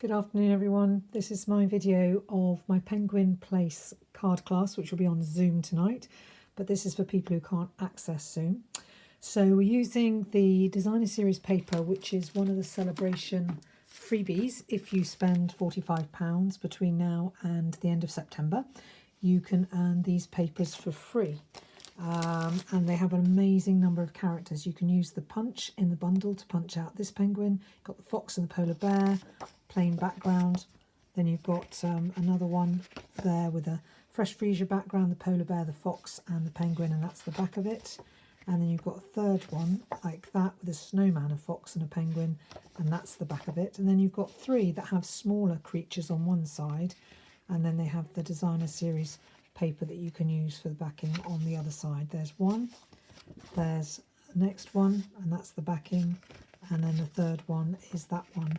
Good afternoon everyone. This is my video of my Penguin Place card class, which will be on Zoom tonight, but this is for people who can't access Zoom. So we're using the Designer Series paper, which is one of the celebration freebies. If you spend £45 between now and the end of September, you can earn these papers for free. And they have an amazing number of characters. You can use the punch in the bundle to punch out this penguin. You've got the fox and the polar bear, plain background. Then you've got another one there with a fresh freesia background, the polar bear, the fox and the penguin, and that's the back of it. And then you've got a third one like that with a snowman, a fox and a penguin, and that's the back of it. And then you've got three that have smaller creatures on one side, and then they have the Designer Series paper that you can use for the backing on the other side. There's one, there's the next one, and that's the backing, and then the third one is that one,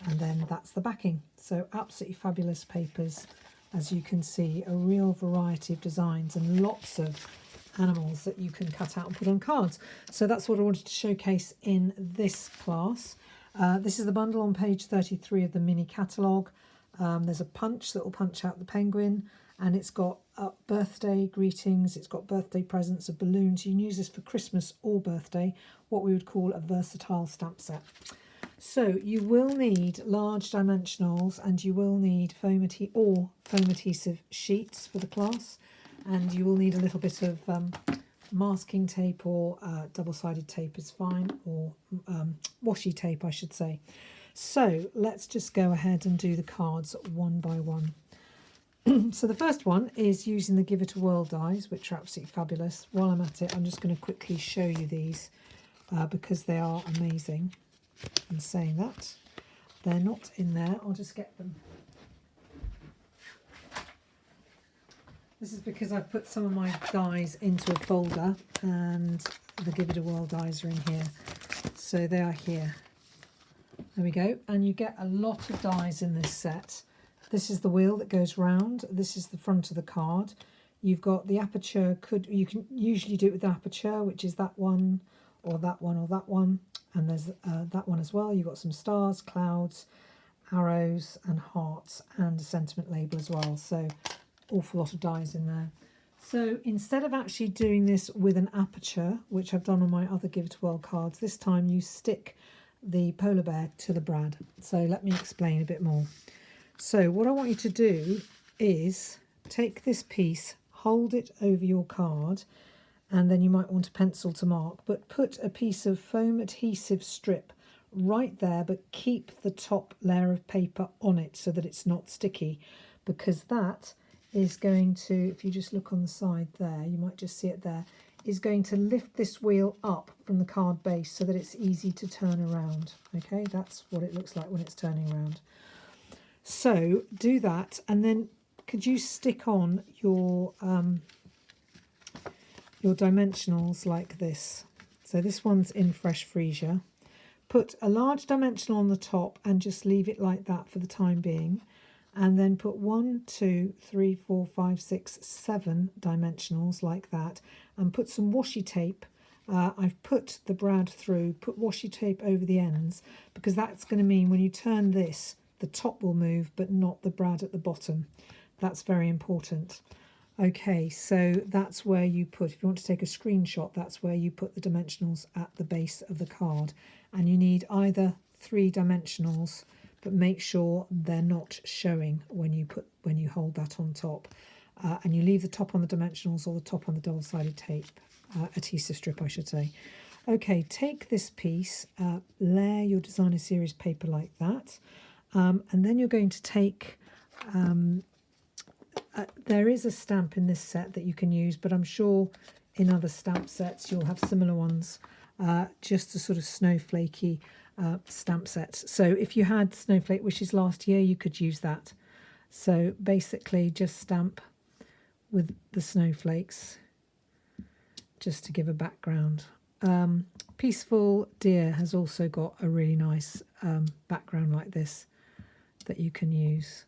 and then that's the backing. So absolutely fabulous papers, as you can see, a real variety of designs and lots of animals that you can cut out and put on cards. So that's what I wanted to showcase in this class. This is the bundle on page 33 of the mini catalogue. There's a punch that will punch out the penguin, and it's got birthday greetings, it's got birthday presents, a balloon. So you can use this for Christmas or birthday, what we would call a versatile stamp set. So you will need large dimensionals, and you will need foam adhesive sheets for the class, and you will need a little bit of masking tape, or double-sided tape is fine, or washi tape I should say. So let's just go ahead and do the cards one by one. So the first one is using the Give It a Whirl dies, which are absolutely fabulous. While I'm at it, I'm just going to quickly show you these because they are amazing. And saying that, they're not in there, I'll just get them. This is because I've put some of my dies into a folder, and the Give It a Whirl dies are in here. So they are here. There we go. And you get a lot of dies in this set. This is the wheel that goes round. This is the front of the card. You've got the aperture. You can usually do it with the aperture, which is that one, or that one, or that one. And there's that one as well. You've got some stars, clouds, arrows, and hearts, and a sentiment label as well. So awful lot of dies in there. So instead of actually doing this with an aperture, which I've done on my other Give It a Whirl cards, this time you stick the polar bear to the brad. So let me explain a bit more. So what I want you to do is take this piece, hold it over your card, and then you might want a pencil to mark, but put a piece of foam adhesive strip right there, but keep the top layer of paper on it so that it's not sticky, because that is going to, if you just look on the side there, you might just see it there, is going to lift this wheel up from the card base so that it's easy to turn around. Okay, that's what it looks like when it's turning around. So do that, and then could you stick on your dimensionals like this. So this one's in fresh freesia. Put a large dimensional on the top and just leave it like that for the time being, and then put 1, 2, 3, 4, 5, 6, 7 dimensionals like that, and put some washi tape. I've put the brad through, put washi tape over the ends, because that's going to mean when you turn this, the top will move, but not the brad at the bottom. That's very important. Okay, so that's where you put, if you want to take a screenshot, that's where you put the dimensionals at the base of the card. And you need either 3 dimensionals, but make sure they're not showing when you hold that on top. And you leave the top on the dimensionals, or the top on the double-sided tape, adhesive strip I should say. Okay, take this piece, layer your Designer Series paper like that, and then you're going to take, there is a stamp in this set that you can use, but I'm sure in other stamp sets you'll have similar ones, just a sort of snowflakey stamp sets. So if you had Snowflake Wishes last year, you could use that. So basically just stamp with the snowflakes, just to give a background. Peaceful Deer has also got a really nice background like this that you can use.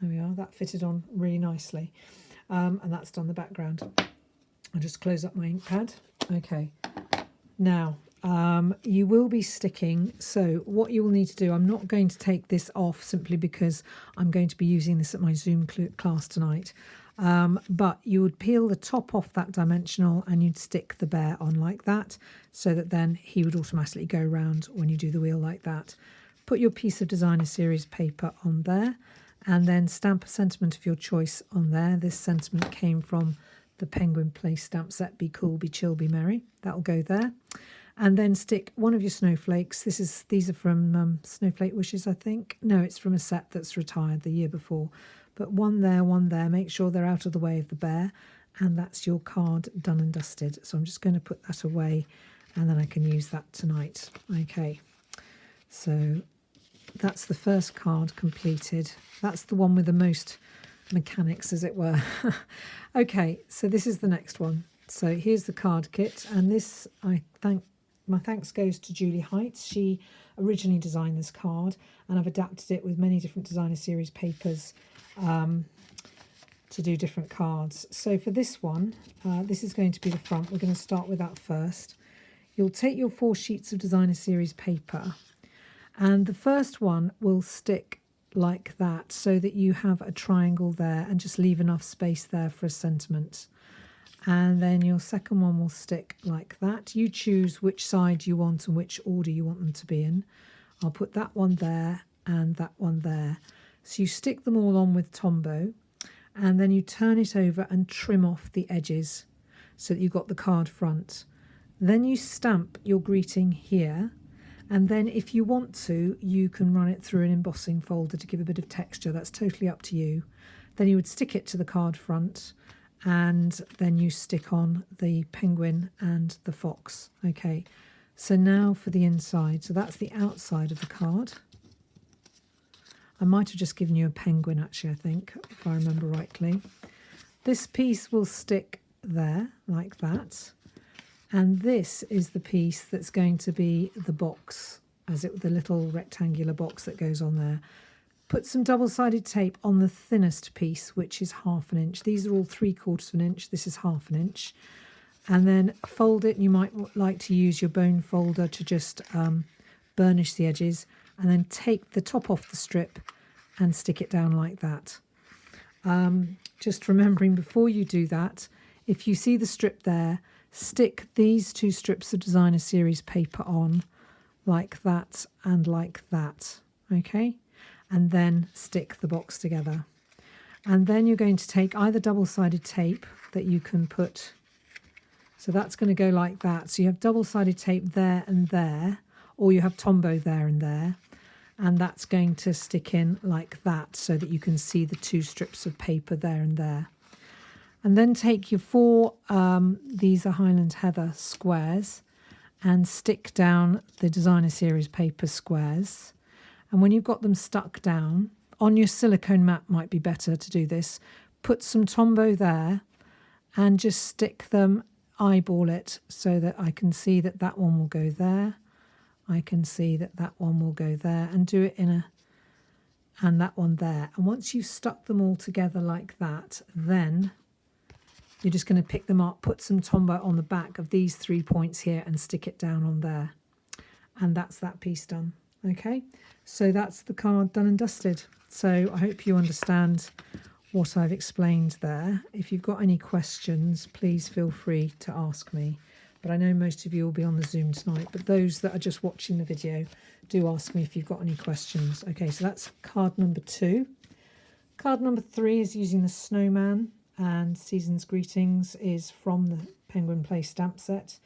There we are, that fitted on really nicely, and that's done the background. I'll just close up my ink pad. Okay, now you will be sticking. So what you will need to do, I'm not going to take this off simply because I'm going to be using this at my Zoom class tonight. But you would peel the top off that dimensional and you'd stick the bear on like that, so that then he would automatically go round when you do the wheel like that. Put your piece of designer series paper on there and then stamp a sentiment of your choice on there. This sentiment came from the Penguin Place stamp set, Be Cool, Be Chill, Be Merry. That'll go there. And then stick one of your snowflakes. These are from Snowflake Wishes, I think. No, it's from a set that's retired the year before. But one there, make sure they're out of the way of the bear, and that's your card done and dusted. So I'm just going to put that away and then I can use that tonight. Okay, so that's the first card completed. That's the one with the most mechanics, as it were. Okay, so this is the next one. So here's the card kit, and this, my thanks goes to Julie Heights. She originally designed this card, and I've adapted it with many different designer series papers to do different cards. So for this one, this is going to be the front. We're going to start with that first. You'll take your 4 sheets of designer series paper, and the first one will stick like that so that you have a triangle there and just leave enough space there for a sentiment. And then your second one will stick like that. You choose which side you want and which order you want them to be in. I'll put that one there and that one there. So you stick them all on with Tombow, and then you turn it over and trim off the edges so that you've got the card front. Then you stamp your greeting here, and then if you want to, you can run it through an embossing folder to give a bit of texture. That's totally up to you. Then you would stick it to the card front, and then you stick on the penguin and the fox. Okay, so now for the inside. So that's the outside of the card. I might have just given you a penguin, actually, I think, if I remember rightly. This piece will stick there like that. And this is the piece that's going to be the box, the little rectangular box that goes on there. Put some double-sided tape on the thinnest piece, which is 1/2 inch. These are all 3/4 inch. This is 1/2 inch. And then fold it. You might like to use your bone folder to just burnish the edges, and then take the top off the strip and stick it down like that. Just remembering before you do that, if you see the strip there, stick these 2 strips of designer series paper on like that and like that. Okay, and then stick the box together. And then you're going to take either double-sided tape that you can put, so that's going to go like that. So you have double-sided tape there and there, or you have Tombow there and there, and that's going to stick in like that so that you can see the 2 strips of paper there and there. And then take your 4, these are Highland Heather squares, and stick down the designer series paper squares. And when you've got them stuck down, on your silicone mat might be better to do this, put some Tombow there and just stick them, eyeball it, so that I can see that that one will go there. I can see that that one will go there, and do it and that one there. And once you've stuck them all together like that, then you're just going to pick them up, put some Tombow on the back of these 3 points here and stick it down on there. And that's that piece done. Okay, so that's the card done and dusted. So I hope you understand what I've explained there. If you've got any questions, please feel free to ask me. But I know most of you will be on the Zoom tonight, but those that are just watching the video, do ask me if you've got any questions. Okay, so that's card number 2. Card number 3 is using the snowman, and Season's Greetings is from the Penguin Place stamp set.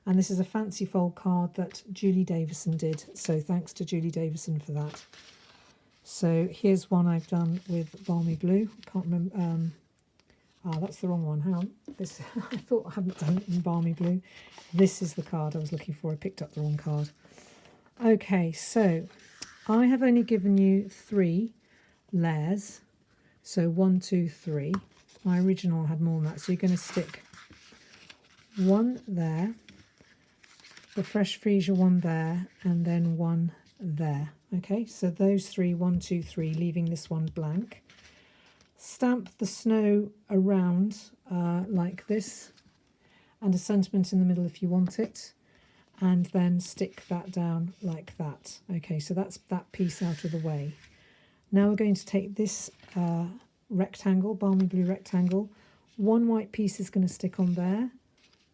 And this is a fancy fold card that Julie Davison did. So thanks to Julie Davison for that. So here's one I've done with Balmy Blue. Can't remember. That's the wrong one. Hang on. This I thought I hadn't done it in Balmy Blue. This is the card I was looking for. I picked up the wrong card. Okay, so I have only given you 3 layers. So 1, 2, 3. My original had more than that. So you're going to stick 1 there, the fresh freesia 1 there, and then 1 there. Okay, so those 3, 1, 2, 3, leaving this one blank. Stamp the snow around like this, and a sentiment in the middle if you want it. and then stick that down like that. Okay, so that's that piece out of the way. Now we're going to take this rectangle, balmy blue rectangle. One white piece is going to stick on there,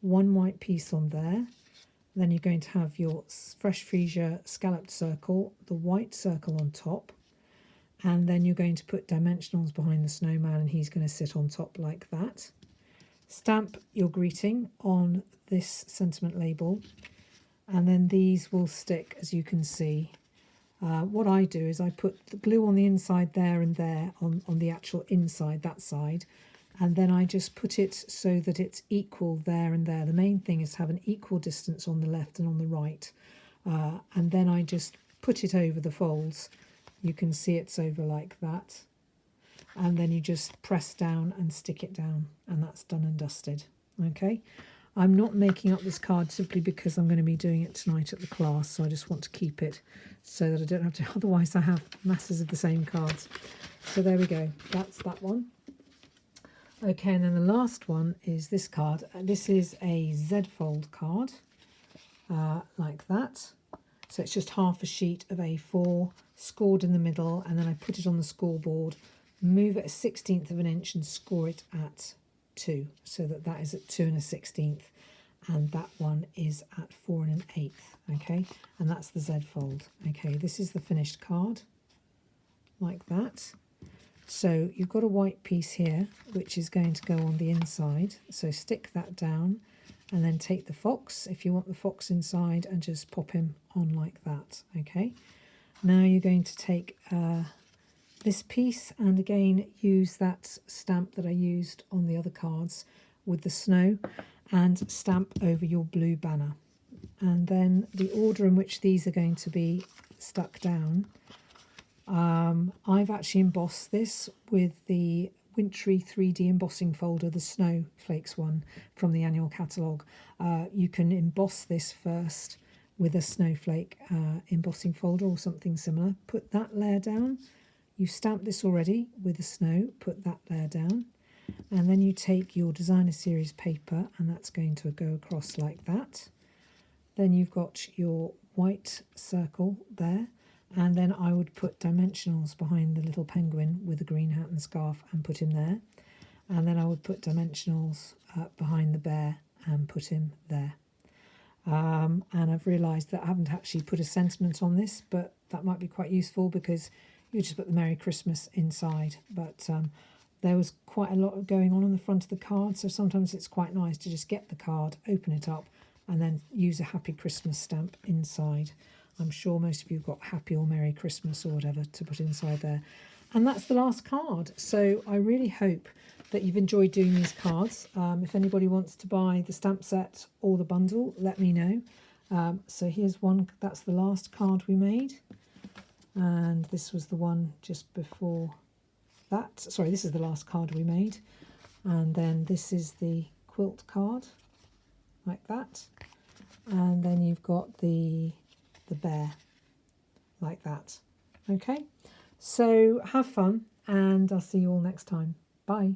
one white piece on there. Then you're going to have your fresh freesia scalloped circle, the white circle on top, and then you're going to put dimensionals behind the snowman, and he's going to sit on top like that. Stamp your greeting on this sentiment label, and then these will stick, as you can see. What I do is I put the glue on the inside there and there on the actual inside, that side, and then I just put it so that it's equal there and there. The main thing is to have an equal distance on the left and on the right, and then I just put it over the folds. You can see it's over like that, and then you just press down and stick it down, and that's done and dusted. Okay, I'm not making up this card simply because I'm going to be doing it tonight at the class, so I just want to keep it so that I don't have to, otherwise I have masses of the same cards. So there we go, that's that one. Okay, and then the last one is this card. This is a Z fold card, like that. So it's just half a sheet of A4, scored in the middle, and then I put it on the scoreboard, move it 1/16 of an inch and score it at 2, so that is at 2 1/16, and that one is at 4 1/8. Okay, and that's the Z fold. Okay, this is the finished card, like that. So you've got a white piece here, which is going to go on the inside. So stick that down, and then take the fox, if you want the fox inside, and just pop him on like that. Okay, now you're going to take this piece, and again use that stamp that I used on the other cards with the snow, and stamp over your blue banner. And then the order in which these are going to be stuck down, I've actually embossed this with the Wintry 3D embossing folder, the snowflakes one from the annual catalogue. You can emboss this first with a snowflake embossing folder or something similar. Put that layer down. You stamp this already with the snow, put that layer down, and then you take your designer series paper, and that's going to go across like that. Then you've got your white circle there, and then I would put dimensionals behind the little penguin with a green hat and scarf and put him there. And then I would put dimensionals behind the bear and put him there. And I've realised that I haven't actually put a sentiment on this, but that might be quite useful because you just put the Merry Christmas inside. But there was quite a lot going on the front of the card, so sometimes it's quite nice to just get the card, open it up, and then use a Happy Christmas stamp inside. I'm sure most of you have got Happy or Merry Christmas or whatever to put inside there. And that's the last card. So I really hope that you've enjoyed doing these cards. If anybody wants to buy the stamp set or the bundle, let me know. So here's one, that's the last card we made. And this was the one just before that. Sorry, this is the last card we made. And then this is the quilt card, like that. And then you've got the bear, like that. Okay, so have fun, and I'll see you all next time. Bye.